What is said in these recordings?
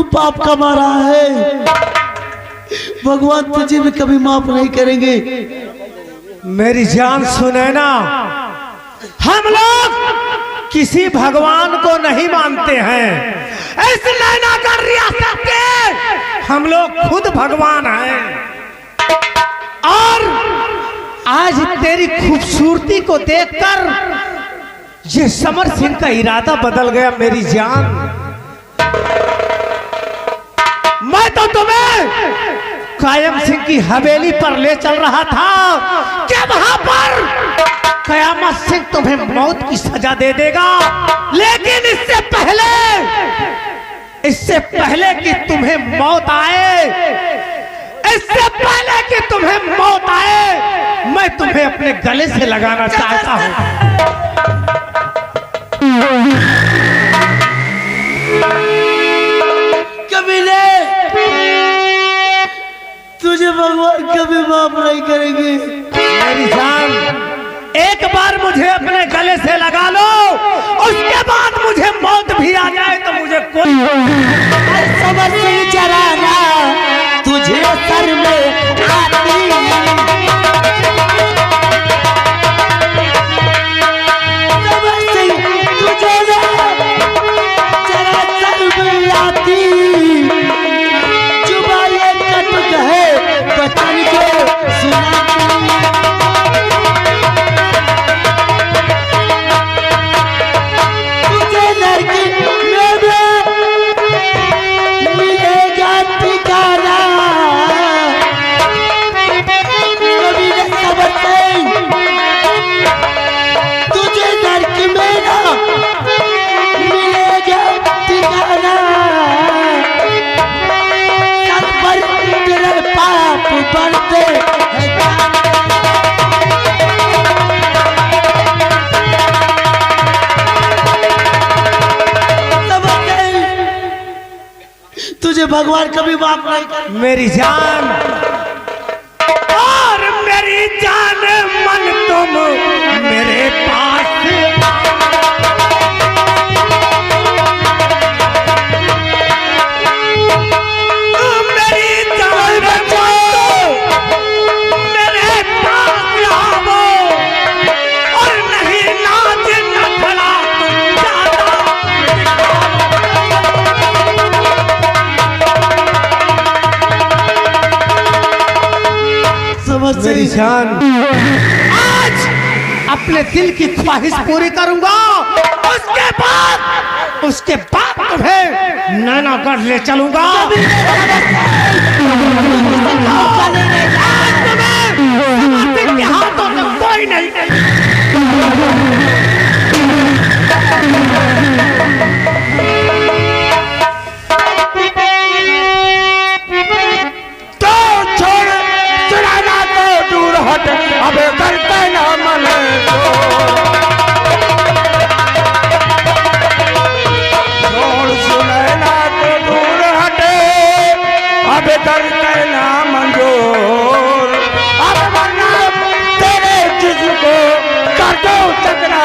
तू पाप कमा रहा है, भगवान तुझे भी कभी माफ नहीं करेंगे। मेरी जान सुने ना, हम लोग किसी भगवान को नहीं मानते हैं। इस नैनागढ़ रियासत के हम लोग खुद भगवान हैं। और आज तेरी खूबसूरती को देखकर ये समर सिंह का इरादा बदल गया। मेरी जान, मैं तो तुम्हें कायम सिंह की हवेली पर ले चल रहा था कि वहां पर कयामत सिंह तुम्हें मौत की सजा दे देगा। लेकिन इससे पहले कि तुम्हें मौत आए, मैं तुम्हें अपने गले से लगाना चाहता हूं। कभी नहीं, तुझे भगवान कभी माफ नहीं करेंगे। मेरी जान, एक बार मुझे अपने गले से लगा लो, उसके बाद मुझे मौत भी आ जाए तो मुझे कोई समझ नहीं चलाना तुझे सर में आती, तुझे जरा सर में आती, जुबान कट गए बचन के सुनाती। तुझे भगवान कभी माफ नहीं कर। मेरी जान और मेरी जान मन तुम मेरे पास, मेरी जान बचो, मेरे पास आओ और नहीं नाच नखरा मेरी जान, आज अपने दिल की ख्वाहिश पूरी करूंगा, उसके बाद तुम्हें नैनागढ़ ले चलूंगा। तुम्हें हाथों में कोई नहीं। अबे करते ना मन छोड़ सुनैना को दूर हटे, अबे करते ना मंजूर, अब वरना तेरे जिस्म को कर दो चकना।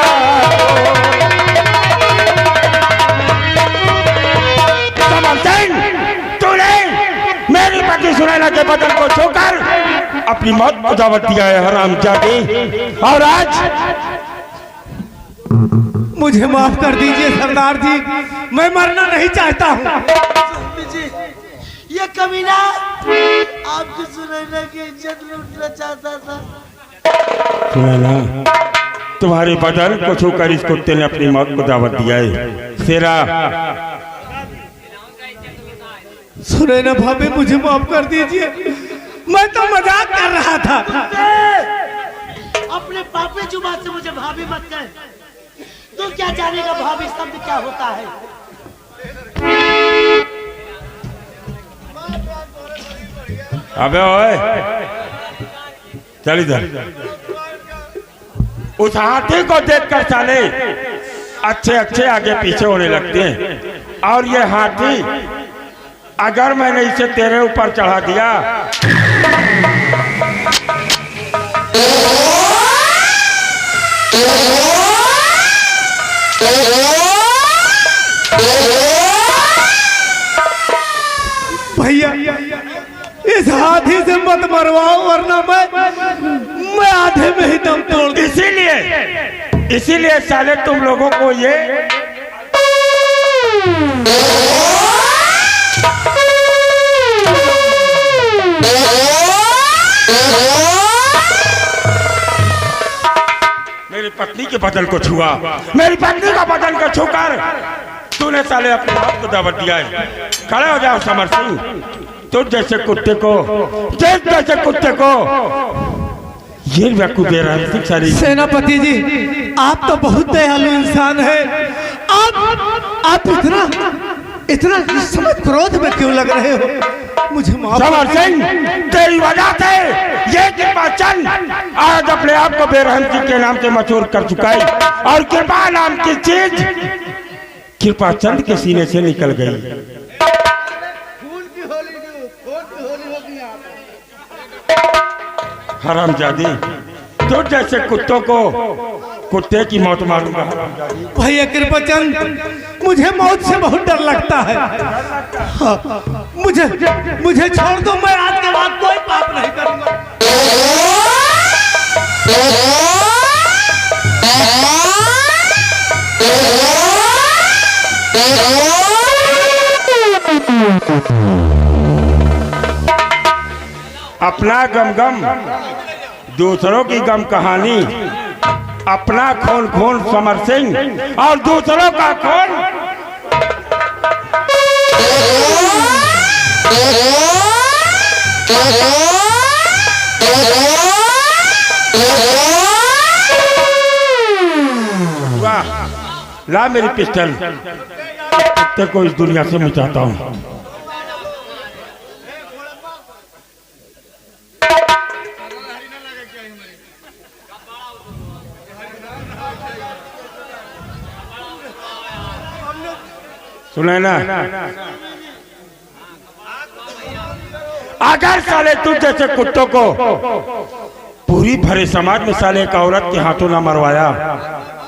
समर सिंह, तूने मेरी पति सुनैना के बदन को छूकर अपनी मौत को दावत दिया है हरामजादे, और आज मुझे माफ कर दीजिए सरदार जी, मैं मरना नहीं चाहता हूँ। ये कमीना आपकी सुनैना की इज्जत लूटना चाहता था। सुनैना, तुम्हारे बदन को छूकर इस कुत्ते ने अपनी मौत को दावत दिया है। शेरा, सुनैना भाभी, मुझे माफ कर दीजिए, मैं तो मजाक कर रहा था। अपने पापे जुबान से मुझे भाभी मत कर। तू क्या जानेगा भाभी शब्द क्या होता है। अबे ओए, चल इधर। उस हाथी को देखकर साले अच्छे अच्छे आगे पीछे होने लगते हैं, और ये हाथी अगर मैंने इसे तेरे ऊपर चढ़ा दिया इस हाथी से मत मरवाओ वरना मैं आधे में ही दम तोड़ दूं। इसीलिए साले तुम लोगों को ये मेरी पत्नी के बदन को छुआ, मेरी पत्नी का बदन को छूकर तूने साले अपने आप को दावत दिया है। खड़े हो जाओ समर सिंह, तुझ जैसे कुत्ते को ये बेवकूफ दे रहा है सारी। सेनापति जी आप तो बहुत दयालु इंसान है। आप इतना इस समय क्रोध में क्यों लग रहे हो? मुझे माफ। समर सिंह तेरी वजह से ये कृपा चंद आज अपने आप को बेरहम जी के नाम से मशहूर कर चुका है और कृपा नाम की चीज कृपा चंद के सीने से निकल गई। हरामजादी तो जैसे कुत्तों को कुत्ते की मौत मारूंगा। भैया कृपाचंद मुझे मौत से बहुत डर लगता है। हाँ, मुझे छोड़ दो, मैं आज के बाद कोई पाप नहीं करूंगा। अपना गम दूसरों की गम कहानी, अपना खून समर सिंह और दूसरों का खून। वाह, ला मेरी पिस्टल, कुत्ते को इस दुनिया से मिटाता हूँ। सुने ना, अगर साले तू जैसे कुत्तों को पूरी भरे समाज में साले एक औरत के हाथों ना मरवाया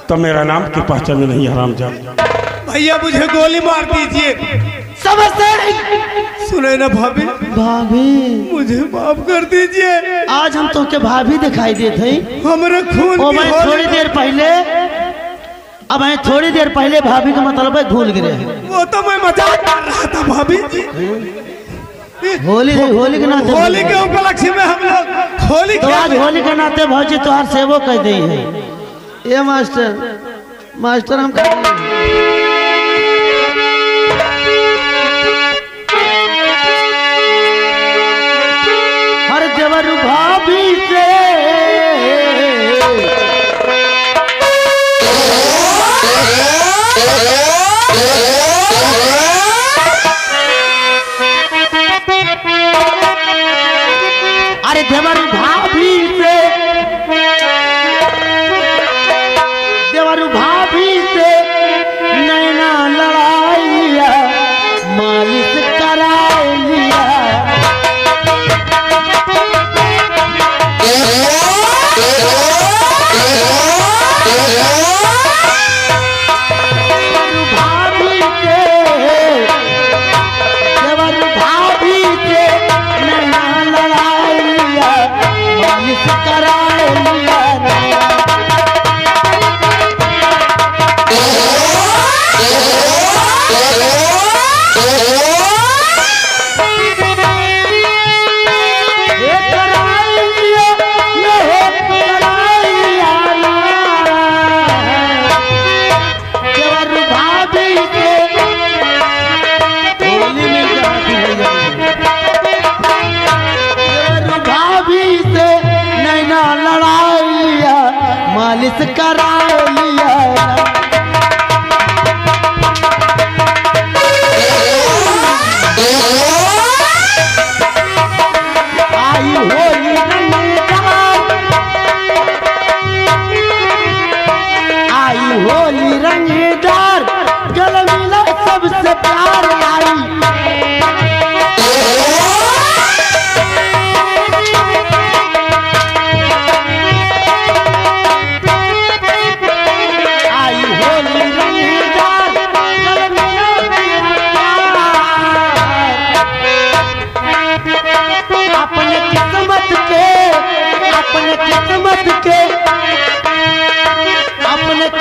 तो मेरा नाम की पहचान नहीं। हरामजादा भैया मुझे गोली मार दीजिए। सुने ना भाभी मुझे माफ कर दीजिए। आज हम तो के भाभी दिखाई देते हमारे खून ओ मैं थोड़ी देर पहले भाभी का मतलब है भूल गए। वो तो मैं मजाक कर रहा था भाभी। होली के नाते होली के उपलक्ष्य में हम लोग होली तो आज होली के नाते भौजी तुहार सेवो कह दी है। ये मास्टर हम हर जवर भाभी से अरे देवरू भाभी से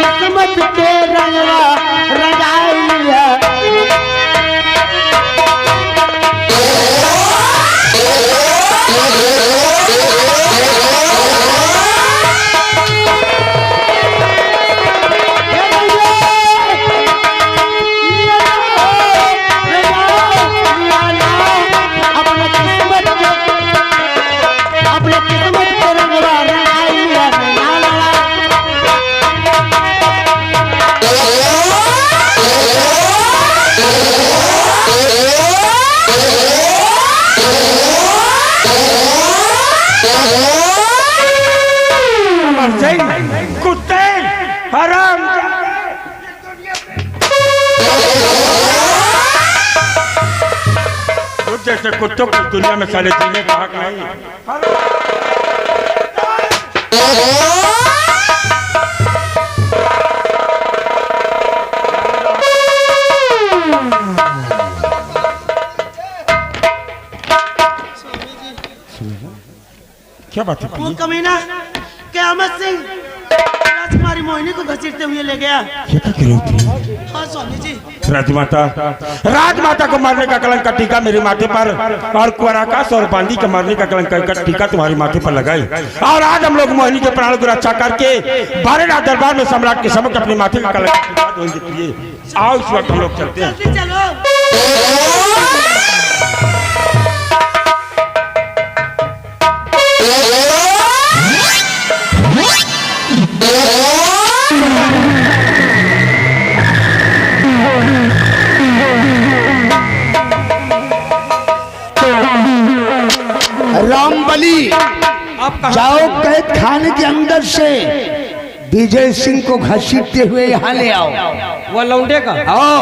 किस्मत के रंगवा रंगाइया कुत्ते हराम जैसे कुत्तों को दुनिया में साले जीने का हक नहीं। क्या बात है? वो कमीना क़यामत सिंह राजकुमारी मोहिनी को घसीटते हुए ले गया। ये क्या करो थी? हाँ स्वामी जी। राजमाता को मारने का कलंक का टीका मेरे माथे पर और कुआराकाश और बांदी के मारने का कलंक का टीका तुम्हारे माथे पर लगाई और आज हम लोग मोहिनी के प्राणों को रक्षा करके बारेनाथ दरबार में सम्राट के समक्ष अपने माथे का कलंक का टीका देंगे। आओ इस वक्त हम लोग चलते हैं। चलो। रामबली जाओ कैद खाने के अंदर से विजय सिंह को घसीटते हुए यहाँ ले आओ। वो लौंडे का आओ।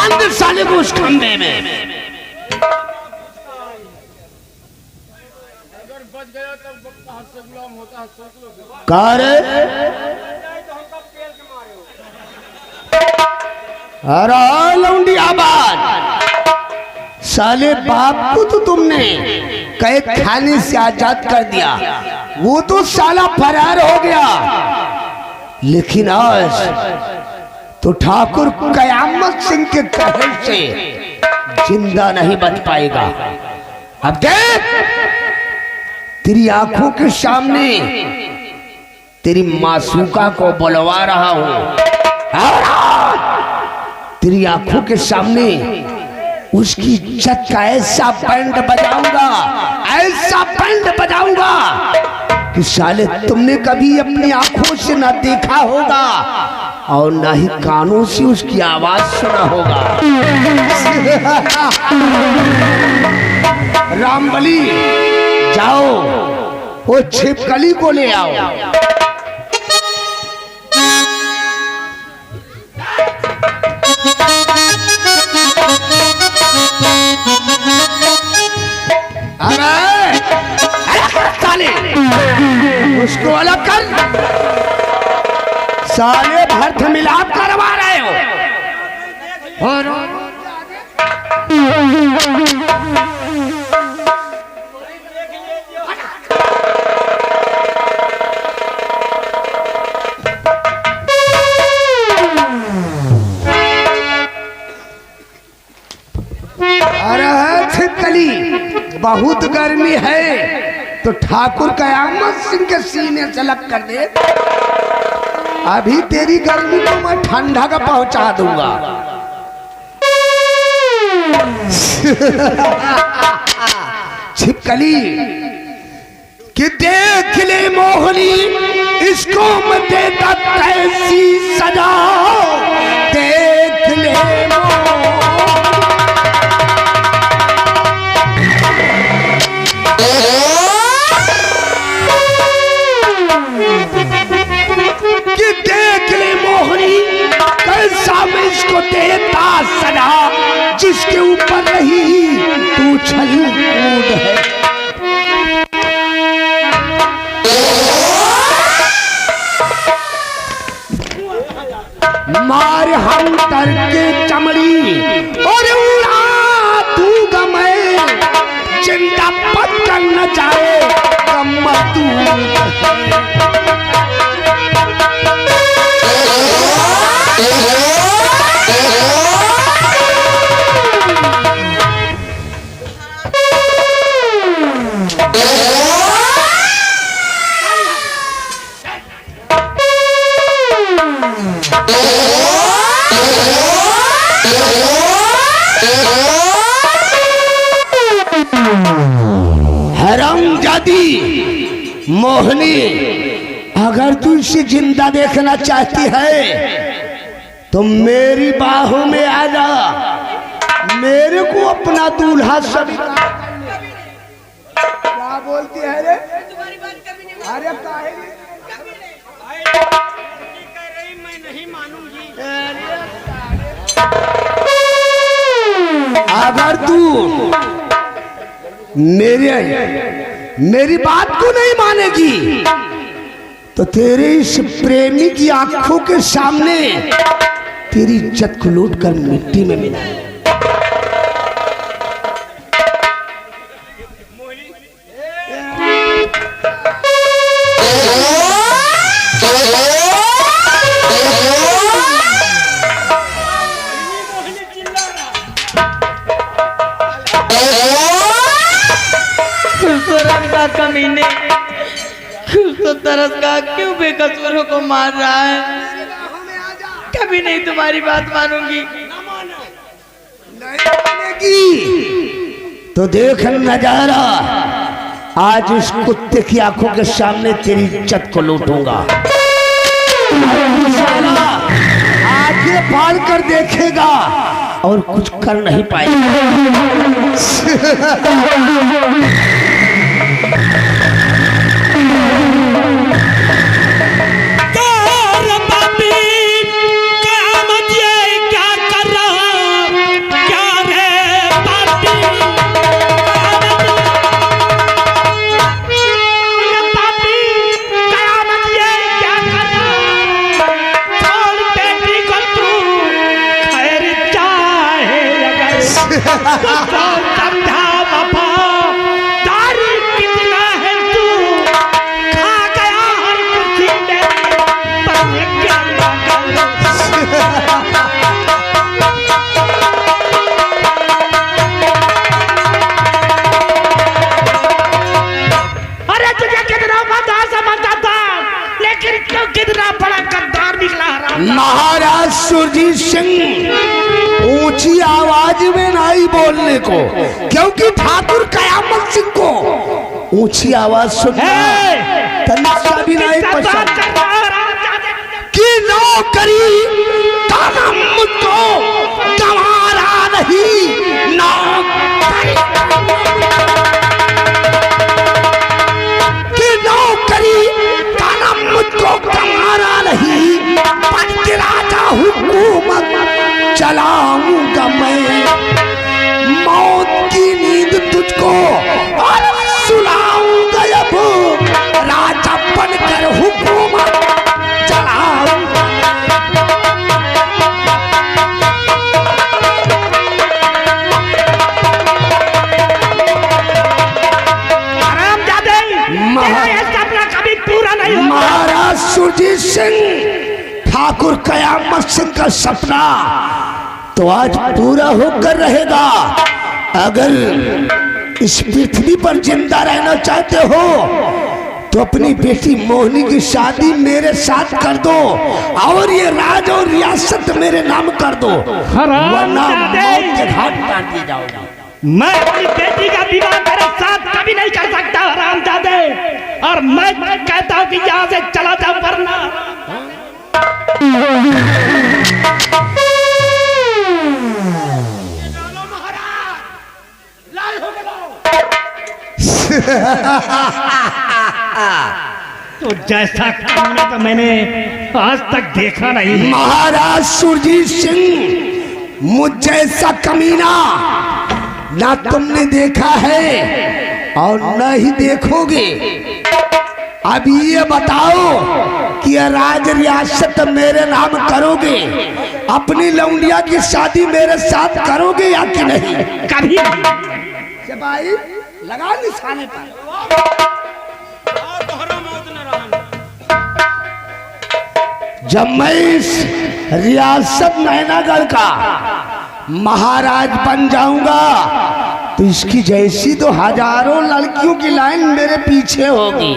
अंदर साले को उस खंबे में कार अरे लौंडी आबाद साले बाप को तो तुमने कैद खाने से आजाद कर दिया, वो तो साला फरार हो गया, लेकिन आज तो ठाकुर क़यामत सिंह के कहर से जिंदा नहीं बच पाएगा। अब देख तेरी आंखों के सामने तेरी मासूका को बुलवा रहा हूं और तेरी आंखों के सामने उसकी इज्जत का ऐसा बैंड बजाऊंगा, ऐसा बैंड बजाऊंगा कि साले तुमने कभी अपनी आंखों से ना देखा होगा और ना ही कानों से उसकी आवाज सुना होगा। रामबली जाओ वो छिपकली को ले आओ। उसको अलग कर, सारे भर्थ मिलाप करवा रहे हो। और अरे छिपकली बहुत गर्मी है तो ठाकुर क़यामत सिंह के सीने से लग कर दे, अभी तेरी गर्मी को मैं ठंडा का पहुंचा दूंगा। छिपकली कि देख ले मोहनी इसको मैं देता कैसी सजा, देख ले कैसा मैं इसको देता सदा, जिसके ऊपर नहीं तू छल कूद है। मार हम तर के चमड़ी और उड़ा दूंगा मैं, जिंदा पत्थर न जाए हरामजादी मोहनी, अगर तू इसे जिंदा देखना चाहती है तो मेरी बाहों में आ जा, मेरे को अपना दूल्हा स्वीकार। क्या बोलती है रे? अरे काहे मैं नहीं मानूंगी। अगर तू मेरी बात को नहीं मानेगी तो तेरे इस प्रेमी की आंखों के सामने तेरी इज्जत को लूट कर मिट्टी में मिला। कमीने, कुछ तो तरस का क्यों बेकसूरों को मार रहा है? कभी नहीं तुम्हारी बात मानूंगी। नहीं मानेगी तो देख नजारा, आज इस कुत्ते की आंखों के सामने तेरी इज्जत को लूटूंगा। आगे फाड़ कर देखेगा और कुछ कर नहीं पाएगा। महाराज सुरजीत सिंह ऊंची आवाज में नहीं बोलने को, क्योंकि ठाकुर कयामत सिंह को ऊंची आवाज सुनना तनिष्ठा भी नहीं पसंद। कि नौकरी का मुझको गंवारा नहीं, कि नौकरी का नाम मुझको गंवारा नहीं, राजा हुकूमत चलाऊंगा मैं, मौत की नींद तुझको और सुलाऊंगा, अब राजा बनकर हुकूमत चलाऊंगा। कभी पूरा नहीं। महाराज सुरजीत सिंह ठाकुर कयामत सिंह का सपना तो आज पूरा होकर रहेगा। अगर इस पृथ्वी पर जिंदा रहना चाहते हो तो अपनी बेटी मोहिनी की शादी मेरे साथ कर दो और ये राज और रियासत मेरे नाम कर दो, वरना मौत के घाट उतार दिए जाओगे। मैं अपनी बेटी का विवाह मेरे साथ कभी नहीं कर सकता हरामजादे, और मैं कहता हूँ कि यहाँ से चला जाओ, वरना तो जैसा कमीना तो मैंने आज तक देखा नहीं। महाराज सुरजीत सिंह, मुझ जैसा कमीना ना तुमने देखा है और न ही देखोगे। अब ये बताओ कि ये राज रियासत मेरे नाम करोगे, अपनी लौंडिया की शादी मेरे साथ करोगे या कि नहीं? कभी नहीं। सिपाही लगा निशाने पर। जब मैं इस रियासत नैनागढ़ का महाराज बन जाऊंगा तो इसकी जैसी तो हजारों लड़कियों की लाइन मेरे पीछे होगी।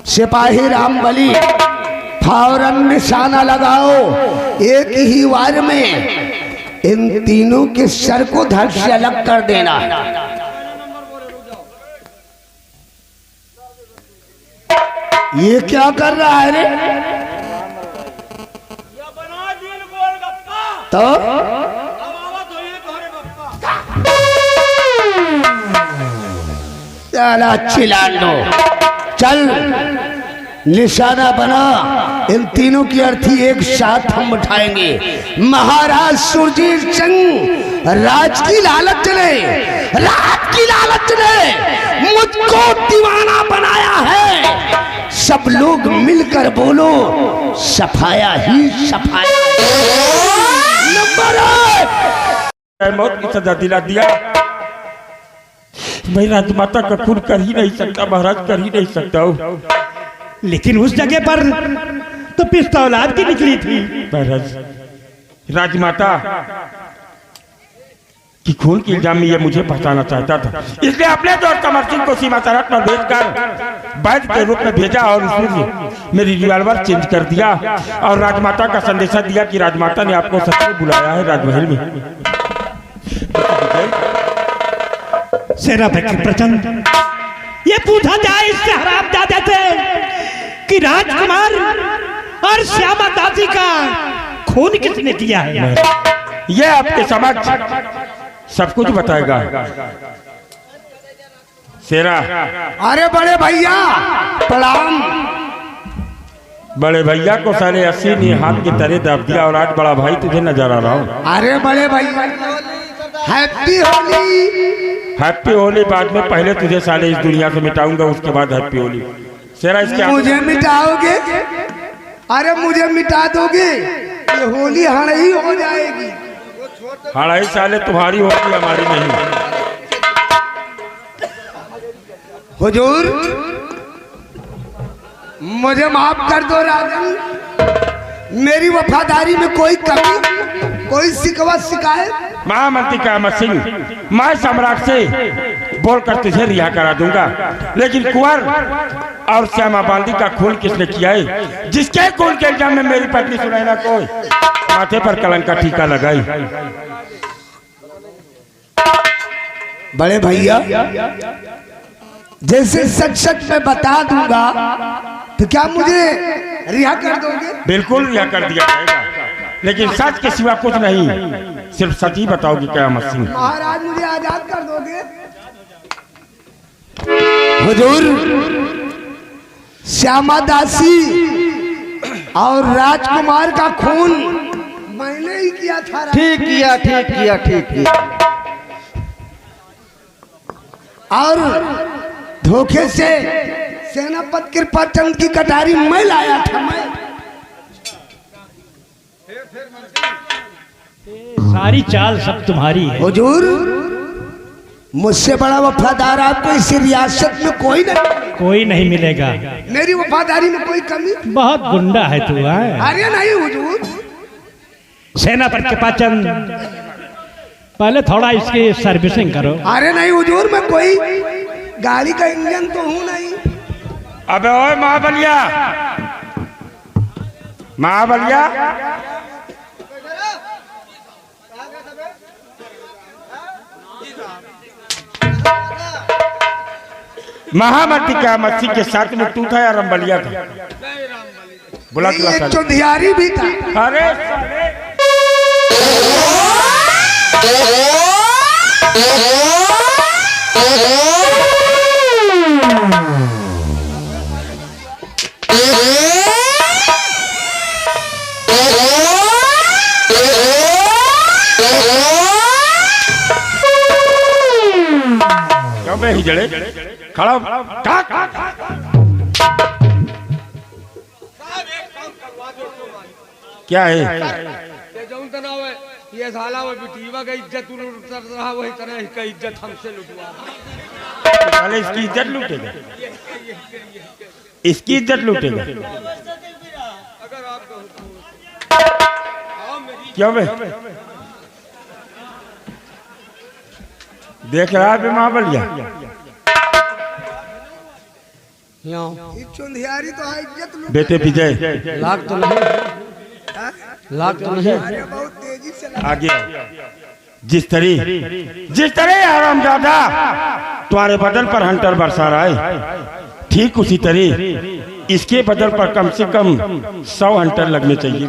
सिपाही रामबली फौरन निशाना लगाओ, एक ही वार में इन तीनों के सर को धड़ से अलग कर देना। ये क्या कर रहा है रे? तो चला चिल्लाओ, चल निशाना बना, इन तीनों की अर्थी एक साथ हम उठाएंगे। महाराज सुरजीत सिंह, राज की लालच ने, राज की लालच ने मुझको दीवाना बनाया है। सब लोग मिलकर बोलो, सफाया ही सफाया। नंबर मौत की सजा दिला दिया। मैं राजमाता का खून कर ही नहीं सकता महाराज, कर ही नहीं सकता हूँ। लेकिन उस जगह पर तो पिस्तौल आपकी निकली थी। महाराज, राजमाता कि खून के इल्जाम में ये मुझे बचाना चाहता था, इसलिए अपने दोस्त कमर सिंह को सीमा सरहद पर भेजकर वैद्य के रूप में भेजा और उसने मेरी रिवॉल्वर चेंज कर दिया और राजमाता का संदेशा दिया कि राजमाता ने आपको सच में बुलाया है राजमहल में। सेनापति प्रचंड, ये पूछा जाए इससे हरामजादे से कि राजकुमार और श्यामा दासी का खून किसने किया है? ये आपके समक्ष सब कुछ बताएगा शेरा। अरे बड़े भैया प्रणाम। बड़े भैया को साले 80 ने हाथ के तले दब दिया और आज बड़ा भाई तुझे नजर आ रहा हूँ। अरे बड़े भैया हैप्पी होली। हैप्पी होली बाद में, पहले तुझे साले इस दुनिया से मिटाऊंगा, उसके बाद हैप्पी होली। शेरा इसके मुझे मिटाओगे? अरे मुझे मिटा दोगे, ये होली हड़ई हो जाएगी। हड़ाई साले तुम्हारी होगी, हमारी नहीं। हुजूर मुझे माफ कर दो राजन, मेरी वफादारी में कोई कमी, कोई शिकवा शिकायत। महामंत्री कामत सिंह, मैं सम्राट से बोलकर तुझे रिहा करा दूंगा, लेकिन कुंवर और श्यामा बांदी का खून किसने किया है? जिसके खून के इल्जाम में मेरी पत्नी सुनैना को माथे पर कलंक का टीका लगाई। बड़े भैया जैसे सच सच में बता दूंगा तो क्या मुझे रिहा कर दोगे? बिल्कुल रिहा कर दिया जाएगा, लेकिन सच के सिवा कुछ नहीं, सिर्फ सच ही बताओगी कामत सिंह। महाराज मुझे आजाद कर दोगे? हुजूर श्यामा दासी और राजकुमार का खून मैंने ही किया था। ठीक किया, ठीक किया, ठीक किया। और धोखे से सेनापति कृपाचंद की कटारी मैं लाया था। मैं सारी चाल सब तुम्हारी है। हुजूर मुझसे बड़ा वफादार आपको इस रियासत में कोई नहीं मिलेगा। मेरी वफादारी में कोई कमी? बहुत गुंडा है तू। अरे नहीं हुजूर। सेनापति कृपाचंद, पहले थोड़ा इसकी सर्विसिंग करो। अरे नहीं हुजूर, मैं कोई गाड़ी का इंजन तो हूँ नहीं। अबे ओए महाबलिया, महाबलिया, महामंत्री कामत सिंह के साथ में तू था या रंबलिया था? बुला ये चौधियारी भी था। अरे क्यों बे हिजड़े खड़ा हो। क्या है ये साला वो बिटीवा का इज्जत उतर रहा वही तरह इसका इज्जत हमसे लुटवा। साले इसकी इज्जत लूटेगा, इसकी इज्जत लूटेगा। क्यों बे देख रहा है महाबलिया चुंधियारी तो है इज्जत लूट। बेटे विजय लाख तो नहीं, लाख तो नहीं। बहुत तेजी से आगे जिस तरह आरामजादा तुम्हारे बदन पर हंटर बरसा रहा है, ठीक उसी तरह इसके बदन पर कम से कम 100 हंटर लगने चाहिए।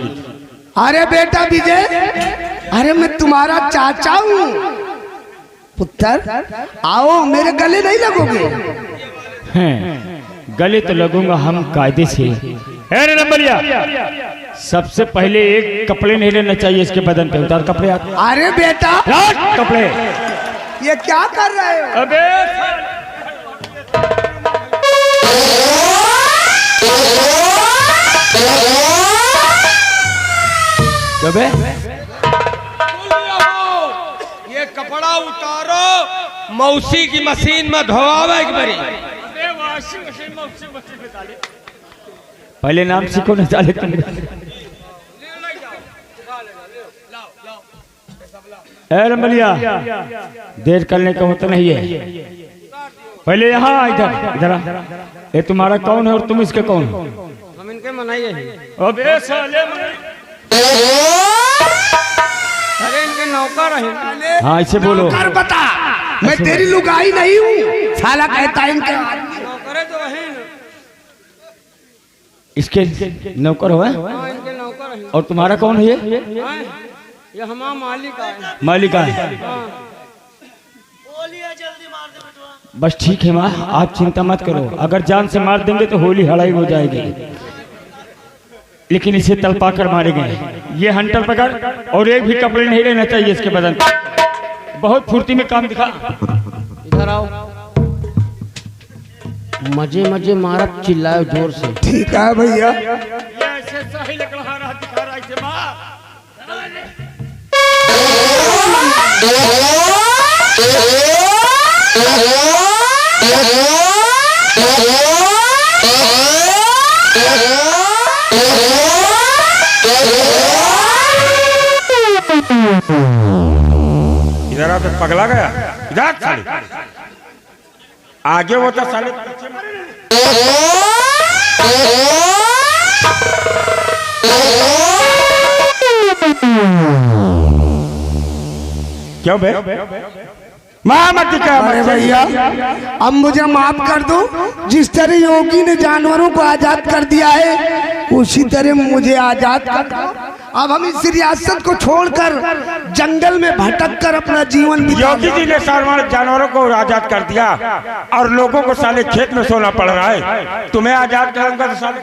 अरे बेटा विजय, अरे मैं तुम्हारा चाचा हूँ। पुत्र आओ, मेरे गले नहीं लगोगे? गले तो लगूंगा हम कायदे से। अरे नंबरिया, सबसे पहले एक कपड़े नहीं लेना चाहिए इसके बदन पे। उतार कपड़े। अरे बेटा कपड़े ये क्या कर रहे हो? अबे ये कपड़ा उतारो, मौसी की मशीन में धोआवे एक बारी। पहले नाम सीखो न साले तुम। रंबलिया, देर करने का मतलब नहीं है। पहले यहाँ इधर इधर। ये तुम्हारा कौन है और तुम इसके कौन हो? हम इनके मनाइए। अबे साले अरे इनके नौकर है। हाँ इसे बोलो। कर बता, मैं तेरी लुगाई नहीं हूँ। साला कहता है इनके नौकरे तो है ना। इसके नौकर हो? हाँ, इनके नौकर है। और तुम्हारा कौन है? ये हमारा मालिक है। मालिका है। बस ठीक है माँ, आप चिंता मत करो। अगर जान से मार देंगे तो होली हड़ाई हो जाएगी, लेकिन इसे तलपा कर मारेंगे। ये हंटर पकड़, और एक भी कपड़े नहीं लेना चाहिए इसके बदन। बहुत फुर्ती में काम दिखा। इधर आओ। मजे मजे मारा, चिल्लाओ जोर से। ठीक है भैया। इधर आप पगला गया। इधर साले आगे वो तो साले क्यों बे अरे भैया, अब मुझे माफ कर दो। जिस तरह योगी ने जानवरों को आजाद कर दिया है, उसी तरह मुझे आजाद कर दो। अब हम इस रियासत को छोड़कर जंगल में भटक कर अपना जीवन योगी जी ने जानवरों को आजाद कर दिया और लोगों को साले खेत में सोना पड़ रहा है। तुम्हें आजाद करूंगा तो साले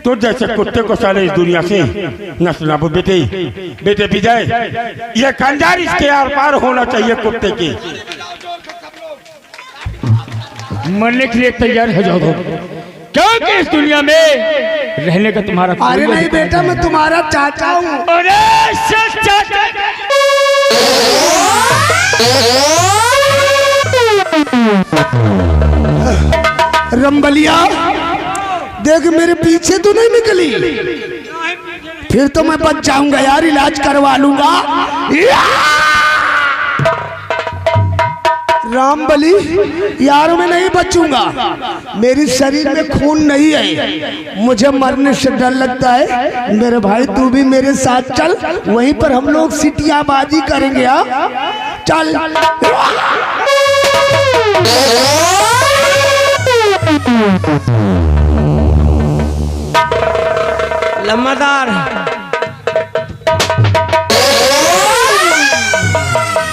तो जैसे कुत्ते को साले इस दुनिया से नस्ल नाबूद। बेटे विजय, ये खंजर इसके आर पार होना चाहिए कुत्ते की। मरने के लिए तैयार हो जाओ, क्योंकि इस दुनिया में रहने का तुम्हारा। अरे नहीं बेटा, मैं तुम्हारा चाचा हूँ। अरे चाचा, रंबलिया देख, मेरे पीछे तो नहीं निकली, फिर तो मैं बच जाऊंगा यार। इलाज करवा लूंगा। रामबली यार, मैं नहीं बचूंगा। मेरे शरीर में खून नहीं है, मुझे मरने से डर लगता है। मेरे भाई तू भी मेरे साथ चल, वहीं पर हम लोग सिटियाबाजी करेंगे। हाँ चल। लम्बादार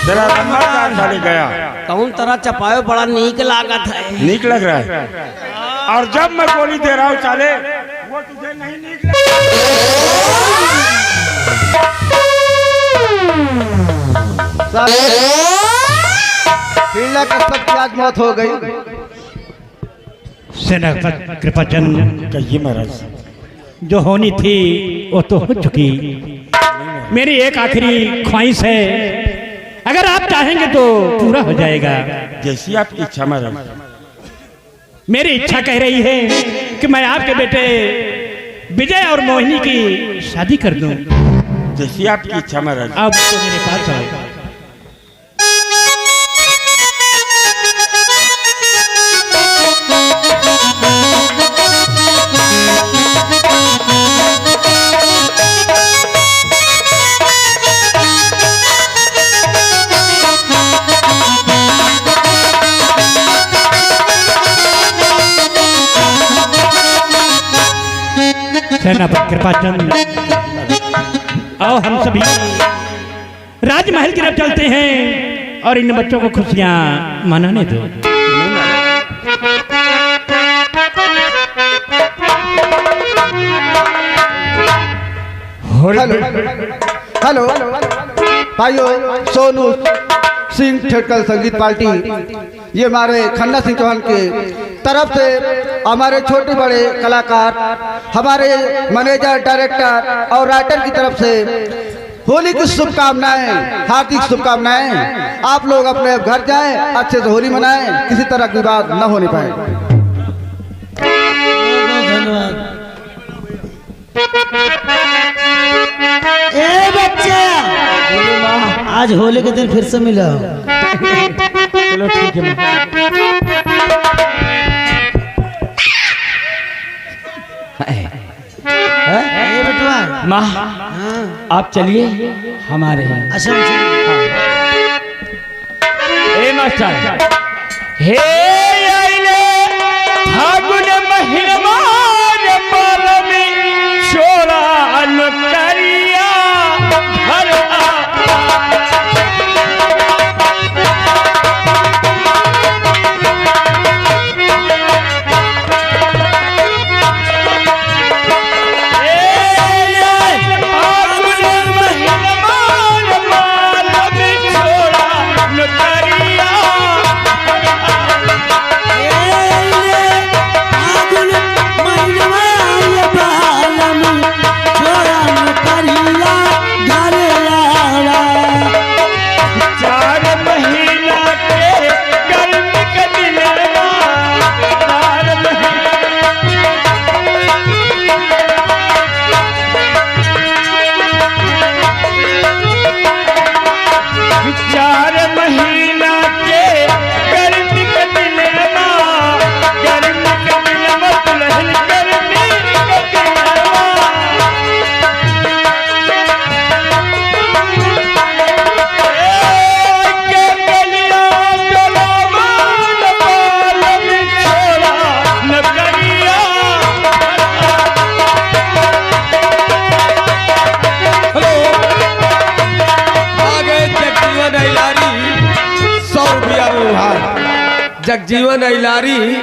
तेरा लम्बादार साले गया। कौन तरह चपायो, बड़ा नीक लागत है। नीक लग रहा है, और जब मैं गोली दे रहा हूँ साले वो तुझे नहीं नीक लग पीला का सबकी आज मौत हो गई। सेनापति कृपाचंद, कहिए महाराज। जो होनी थी वो तो हो चुकी। मेरी एक आखिरी ख्वाहिश है, अगर आप चाहेंगे तो पूरा हो जाएगा। जैसी आपकी इच्छा महाराज। मेरी इच्छा कह रही है कि मैं आपके बेटे विजय और मोहिनी की शादी कर दूं। जैसी आपकी इच्छा महाराज। अब तो मेरे पास आओ। सेनापति कृपाचंद, आओ हम सभी राजमहल की तरफ चलते हैं और इन बच्चों को खुशियां मनाने दो। हेलो भाइयों, सोनू सिंह थिएटर संगीत पार्टी, ये हमारे खन्ना सिंह चौहान के तरफ से हमारे छोटे बड़े कलाकार, हमारे मैनेजर, डायरेक्टर और राइटर की तरफ से होली की शुभकामनाएं, हार्दिक शुभकामनाएं। आप लोग अपने घर जाएं, अच्छे से होली मनाएं, किसी तरह की बात न होने पाए। ए बच्चा, आज होली के दिन फिर से मिला। चलो ठीक है माँ। आप चलिए हमारे यहाँ। अच्छा ए मास्टर, हे आइले फागुन महीनमा रे पालमी छोरा अलकरिया घर जगजीवन ऐलारी